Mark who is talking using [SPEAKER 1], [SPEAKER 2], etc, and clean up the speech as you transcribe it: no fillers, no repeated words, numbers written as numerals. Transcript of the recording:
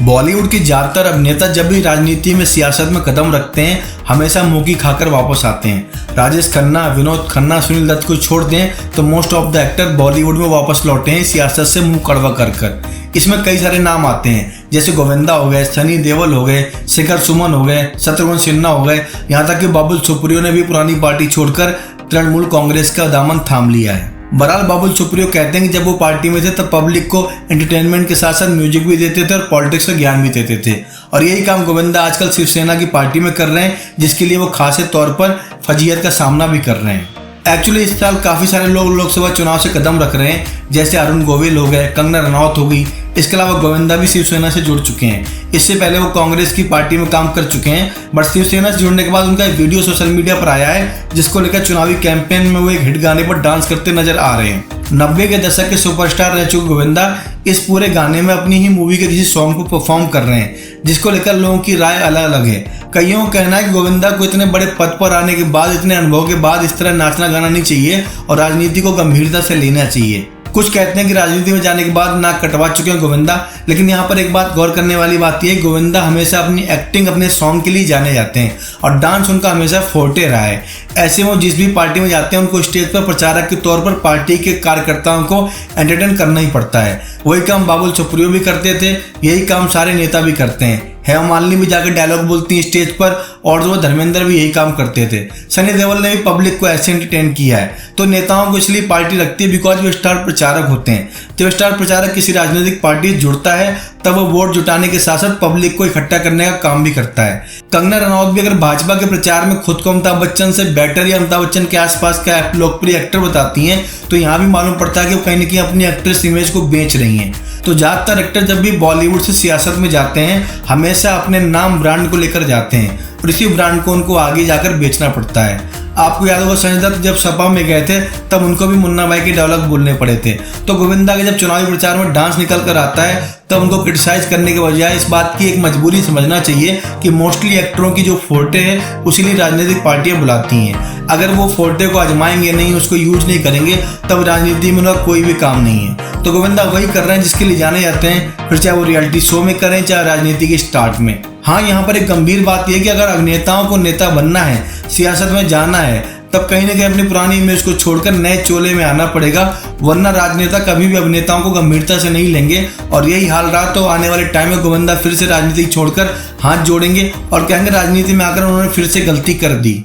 [SPEAKER 1] बॉलीवुड के ज्यादातर अभिनेता जब भी राजनीति में सियासत में कदम रखते हैं हमेशा मुंह की खाकर वापस आते हैं। राजेश खन्ना, विनोद खन्ना, सुनील दत्त को छोड़ दें तो most of the actor Bollywood में वापस लौटे हैं सियासत से मुंह कड़वा कर। इसमें कई सारे नाम आते हैं जैसे गोविंदा हो गए, सनी देओल हो गए, शिखर सुमन हो गए, शत्रुघ्न सिन्हा हो गए, यहाँ तक कि बाबुल सुप्रियो ने भी पुरानी पार्टी छोड़कर तृणमूल कांग्रेस का दामन थाम लिया है। बहरहाल बाबुल सुप्रियो कहते हैं कि जब वो पार्टी में थे तब पब्लिक को एंटरटेनमेंट के साथ साथ म्यूजिक भी देते थे और पॉलिटिक्स का ज्ञान भी देते थे, और यही काम गोविंदा आजकल शिवसेना की पार्टी में कर रहे हैं, जिसके लिए वो खास तौर पर फजीहत का सामना भी कर रहे हैं। एक्चुअली इस साल काफी सारे लोग लोकसभा चुनाव से कदम रख रहे हैं, जैसे अरुण गोविल हो गए, कंगना रनौत हो गई। इसके अलावा गोविंदा भी शिवसेना से जुड़ चुके हैं। इससे पहले वो कांग्रेस की पार्टी में काम कर चुके हैं, बट शिवसेना से जुड़ने के बाद उनका एक वीडियो सोशल मीडिया पर आया है जिसको लेकर चुनावी कैंपेन में वो एक हिट गाने पर डांस करते नजर आ रहे हैं। 90 के दशक के सुपरस्टार रह चुके गोविंदा इस पूरे गाने में अपनी ही मूवी के किसी सॉन्ग को परफॉर्म कर रहे हैं, जिसको लेकर लोगों की राय अलग अलग है। कईयों का कहना है कि गोविंदा को इतने बड़े पद पर आने के बाद, इतने अनुभव के बाद इस तरह नाचना गाना नहीं चाहिए और राजनीति को गंभीरता से लेना चाहिए। कुछ कहते हैं कि राजनीति में जाने के बाद नाक कटवा चुके हैं गोविंदा, लेकिन यहाँ पर एक बात गौर करने वाली बात यह है, गोविंदा हमेशा अपनी एक्टिंग, अपने सॉन्ग के लिए जाने जाते हैं और डांस उनका हमेशा फोर्टे रहा है। ऐसे में वो जिस भी पार्टी में जाते हैं उनको स्टेज पर प्रचारक के तौर पर पार्टी के कार्यकर्ताओं को एंटरटेन करना ही पड़ता है। वही काम बाबुल सुप्रियो भी करते थे, यही काम सारे नेता भी करते हैं। हेमा मालिनी भी जाकर डायलॉग बोलती हैं स्टेज पर, और वो धर्मेंद्र भी यही काम करते थे। सनी देओल ने भी पब्लिक को ऐसे एंटरटेन किया है। तो नेताओं को इसलिए पार्टी रखती है बिकॉज वो स्टार प्रचारक होते हैं। जब स्टार प्रचारक किसी राजनीतिक पार्टी से जुड़ता है तब वो वोट जुटाने के साथ साथ पब्लिक को इकट्ठा करने का काम भी करता है। कंगना रनौत भी अगर भाजपा के प्रचार में खुद को अमिताभ बच्चन से बेटर या अमिताभ बच्चन के आसपास का लोकप्रिय एक्टर बताती हैं, तो यहाँ भी मालूम पड़ता है कि वो कहीं न कहीं अपनी एक्ट्रेस इमेज को बेच रही हैं। तो ज्यादातर एक्टर जब भी बॉलीवुड से सियासत में जाते हैं हमेशा अपने नाम ब्रांड को लेकर जाते हैं और इसी ब्रांड को उनको आगे जाकर बेचना पड़ता है। आपको याद होगा संजय दत्त जब सपा में गए थे तब उनको भी मुन्ना भाई के डायलॉग बोलने पड़े थे। तो गोविंदा के जब चुनावी प्रचार में डांस निकल कर आता है तब उनको क्रिटिसाइज करने के बजाय इस बात की एक मजबूरी समझना चाहिए कि मोस्टली एक्टरों की जो फोर्टे है उसीलिए राजनीतिक पार्टियां बुलाती हैं। अगर वो फोर्टे को आजमाएंगे नहीं, उसको यूज नहीं करेंगे, तब राजनीति में उनका कोई भी काम नहीं है। तो गोविंदा वही कर रहे हैं जिसके लिए जाने जाते हैं, फिर चाहे वो रियलिटी शो में करें चाहे राजनीति के स्टार्ट में। हाँ, यहाँ पर एक गंभीर बात यह है कि अगर अभिनेताओं को नेता बनना है, सियासत में जाना है, तब कहीं ना कहीं अपनी पुरानी इमेज को छोड़कर नए चोले में आना पड़ेगा, वरना राजनेता कभी भी अभिनेताओं को गंभीरता से नहीं लेंगे। और यही हाल रहा तो आने वाले टाइम में गोविंदा फिर से राजनीति छोड़कर हाथ जोड़ेंगे और कहेंगे राजनीति में आकर उन्होंने फिर से गलती कर दी।